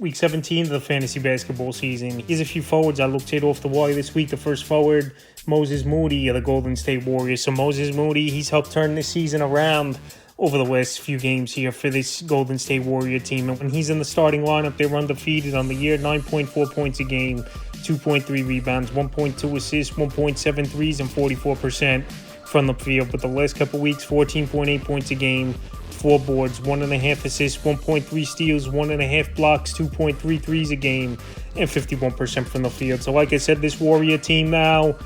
Week 17 of the fantasy basketball season. Here's a few forwards I looked at off the wire this week. The first forward, Moses Moody of the Golden State Warriors. So Moses Moody, he's helped turn this season around over the last few games here for this Golden State Warrior team. And when he's in the starting lineup, they're undefeated on the year, 9.4 points a game, 2.3 rebounds, 1.2 assists, 1.7 threes, and 44% from the field. But the last couple weeks, 14.8 points a game, 4 boards, 1.5 assists, 1.3 steals, 1.5 blocks, 2.3 threes a game, and 51% from the field. So like I said, this Warrior team now,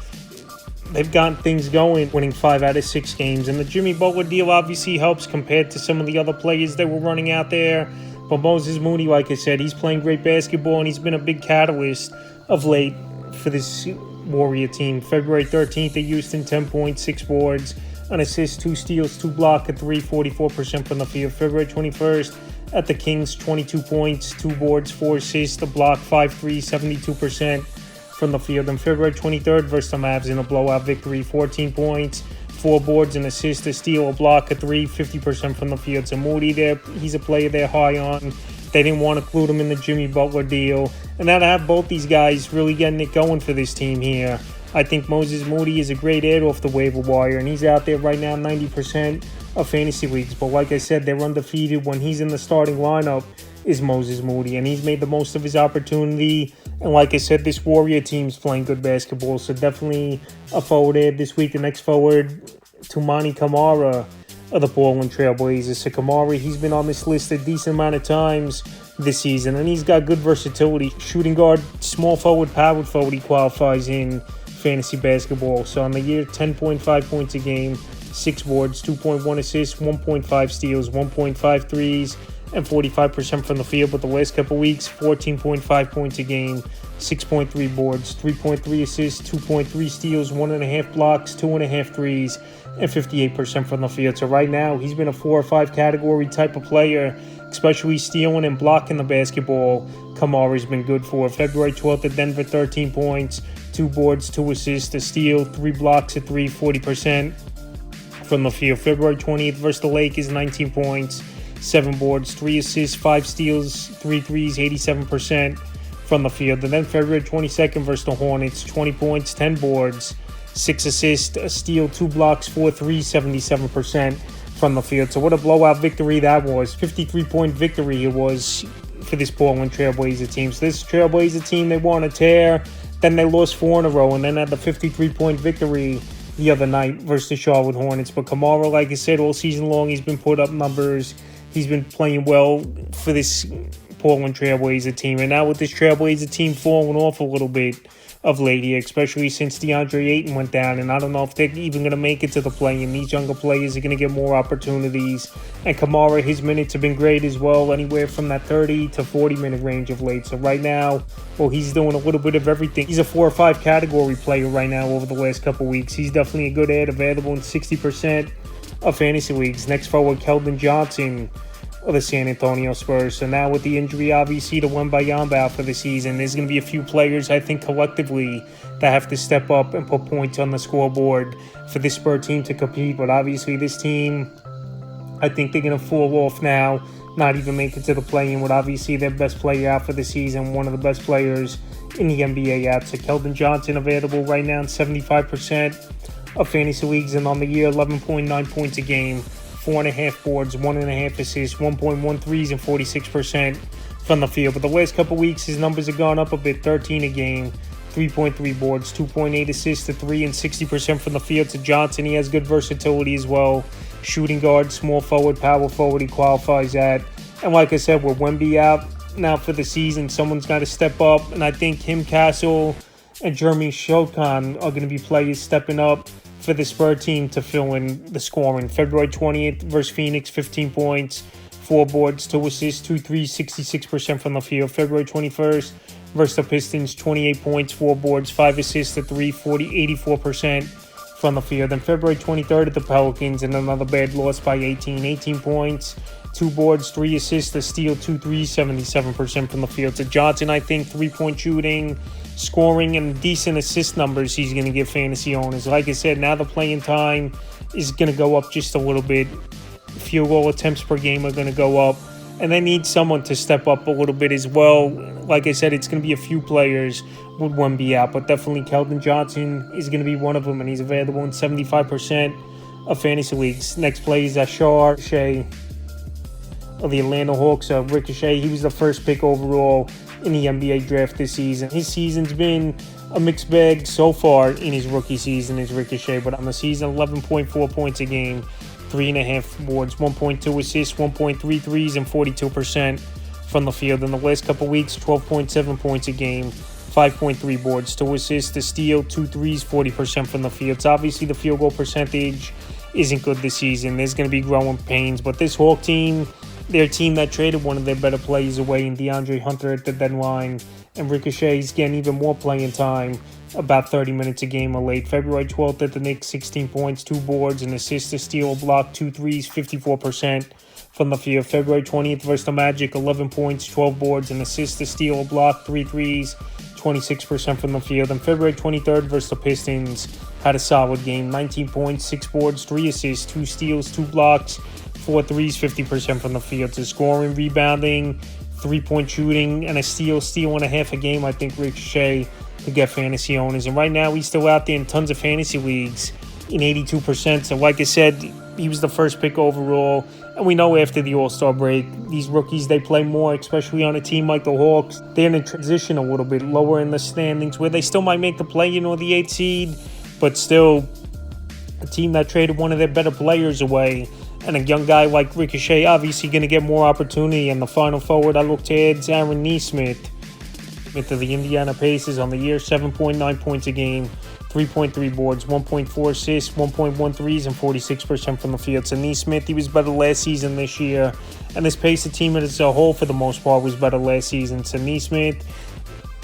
they've gotten things going, winning 5 out of 6 games. And the Jimmy Butler deal obviously helps compared to some of the other players that were running out there. But Moses Moody, like I said, he's playing great basketball, and he's been a big catalyst of late for this Warrior team. February 13th at Houston, 10 points, 6 boards, an assist, 2 steals, 2 block, a 3, 44% from the field. February 21st at the Kings, 22 points, 2 boards, 4 assists, a block, 5 threes, 72% from the field. And February 23rd versus the Mavs in a blowout victory, 14 points, 4 boards, an assist, a steal, a block, a 3, 50% from the field. So Moody there, he's a player they're high on. They didn't want to include him in the Jimmy Butler deal. And now to have both these guys really getting it going for this team here, I think Moses Moody is a great add off the waiver wire, and he's out there right now 90% of fantasy leagues. But like I said, they're undefeated when he's in the starting lineup is Moses Moody, and he's made the most of his opportunity. And like I said, this Warrior team's playing good basketball, so definitely a forward add this week. The next forward, Toumani Camara of the Portland Trailblazers. So Camara, he's been on this list a decent amount of times this season, and he's got good versatility. Shooting guard, small forward, power forward, he qualifies in fantasy basketball. So on the year, 10.5 points a game, 6 boards, 2.1 assists, 1.5 steals, 1.5 threes, and 45% from the field. But the last couple weeks, 14.5 points a game, 6.3 boards, 3.3 assists, 2.3 steals, 1.5 blocks, 2.5 threes, and 58% from the field. So right now, he's been a 4 or 5 category type of player, especially stealing and blocking the basketball. Kamara's been good for. February 12th at Denver, 13 points, 2 boards, 2 assists, a steal, 3 blocks, a 3, 40% from the field. February 20th versus the Lakers, 19 points, 7 boards, 3 assists, 5 steals, 3 threes, 87% from the field. And then February 22nd versus the Hornets, 20 points, 10 boards, 6 assists, a steal, 2 blocks, 4 threes, 77% from the field. So what a blowout victory that was. 53-point victory it was for this Portland Trailblazer team. So this Trailblazer team, they won a tear. Then they lost 4 in a row, and then had the 53-point victory the other night versus the Charlotte Hornets. But Camara, like I said, all season long, he's been put up numbers. He's been playing well for this Portland Trailblazer team. And now with this Trailblazer team falling off a little bit of late here, especially since DeAndre Ayton went down, and I don't know if they're even going to make it to the play-in. These younger players are going to get more opportunities, and Camara, his minutes have been great as well, anywhere from that 30 to 40-minute range of late. So right now, well, he's doing a little bit of everything. He's a 4 or 5 category player right now over the last couple weeks. He's definitely a good add, available in 60% of fantasy leagues. Next forward, Keldon Johnson of the San Antonio Spurs. So now with the injury, obviously, to Wembanyama out for the season, there's going to be a few players, I think, collectively that have to step up and put points on the scoreboard for this Spurs team to compete. But obviously, this team, I think they're going to fall off now, not even make it to the play-in with obviously their best player out for the season, one of the best players in the NBA out. So Keldon Johnson available right now in 75% of fantasy leagues, and on the year, 11.9 points a game, 4.5 boards, 1.5 assists, 1.1 threes, and 46% from the field. But the last couple weeks, his numbers have gone up a bit, 13 a game, 3.3 boards, 2.8 assists, a 3, and 60% from the field. To Johnson, he has good versatility as well. Shooting guard, small forward, power forward, he qualifies at. And like I said, with Wemby out now for the season, someone's got to step up. And I think him, Castle, and Jeremy Shokan are going to be players stepping up for the Spurs team to fill in the scoring. February 20th versus Phoenix, 15 points, 4 boards, 2 assists, 2 threes, 66% from the field. February 21st versus the Pistons, 28 points, 4 boards, 5 assists, a 3, 84% from the field. Then February 23rd at the Pelicans, and another bad loss by 18 points, 2 boards, 3 assists, a steal, 2 threes, 77% from the field. To Johnson, I think 3-point shooting, scoring, and decent assist numbers he's going to give fantasy owners. Like I said, now the playing time is going to go up just a little bit. Field goal attempts per game are going to go up and they need someone to step up a little bit as well. Like I said, it's going to be a few players with one be out, but definitely Keldon Johnson is going to be one of them, and he's available in 75% of fantasy leagues. Next play is Ashar Ricochet of the Atlanta Hawks. Ricochet, he was the first pick overall in the NBA draft this season. His season's been a mixed bag so far in his rookie season as Ricochet, but on the season, 11.4 points a game, 3.5 boards, 1.2 assists, 1.3 threes, and 42% from the field. In the last couple weeks, 12.7 points a game, 5.3 boards, 2 assists, a steal, 2 threes, 40% from the field. So obviously the field goal percentage isn't good this season. There's going to be growing pains, but this Hawk team, they're a team that traded one of their better players away in DeAndre Hunter at the deadline, and Ricochet's getting even more playing time, about 30 minutes a game or late. February 12th at the Knicks, 16 points, 2 boards, an assist, a steal, a block, 2 threes, 54% from the field. February 20th versus the Magic, 11 points, 12 boards, an assist, a steal, a block, 3 threes, 26% from the field. And February 23rd versus the Pistons, had a solid game, 19 points, 6 boards, 3 assists, 2 steals, 2 blocks, 4 threes, 50% from the field. So scoring, rebounding, 3-point shooting, and a steal and a half a game, I think Ricochet to get fantasy owners. And right now, he's still out there in tons of fantasy leagues in 82%. So like I said, he was the first pick overall. And we know after the All-Star break, these rookies, they play more, especially on a team like the Hawks. They're in a transition a little bit lower in the standings, where they still might make the play, the 8th seed, but still a team that traded one of their better players away. And a young guy like Ricochet, obviously going to get more opportunity. And the final forward I look to add is Aaron Nesmith to the Indiana Pacers on the year, 7.9 points a game, 3.3 boards, 1.4 assists, 1.1 threes, and 46% from the field. So Nesmith, he was better last season this year. And this Pacer team as a whole, for the most part, was better last season. So Nesmith,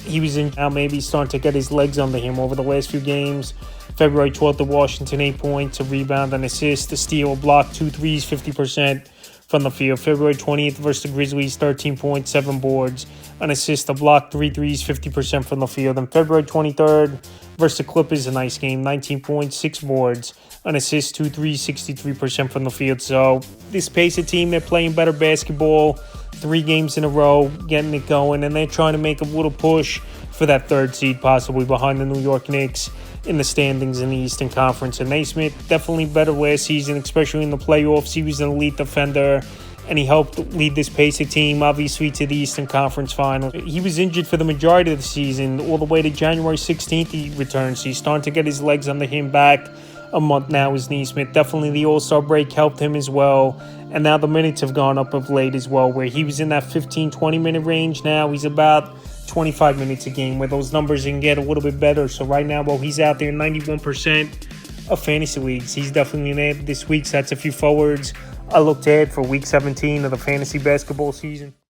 he was in now maybe starting to get his legs under him over the last few games. February 12th at Washington, 8 points, a rebound, an assist, a steal, a block, 2 threes, 50% from the field. February 20th versus the Grizzlies, 13 points, 7 boards, an assist, a block, 3 threes, 50% from the field. And February 23rd versus the Clippers, a nice game, 19 points, 6 boards, an assist, 2 threes, 63% from the field. So this Pacer team, they're playing better basketball, 3 games in a row, getting it going, and they're trying to make a little push for that 3rd seed, possibly behind the New York Knicks in the standings in the Eastern Conference. And Nesmith, definitely better last season, especially in the playoffs. He was an elite defender, and he helped lead this Pacer team, obviously, to the Eastern Conference Final. He was injured for the majority of the season, all the way to January 16th he returns. So he's starting to get his legs under him back a month now is Nesmith. Definitely the All-Star break helped him as well. And now the minutes have gone up of late as well, where he was in that 15-20 minute range. Now he's about 25 minutes a game, where those numbers can get a little bit better. So right now, while he's out there in 91% of fantasy leagues, he's definitely an add this week. So that's a few forwards I look to add for week 17 of the fantasy basketball season.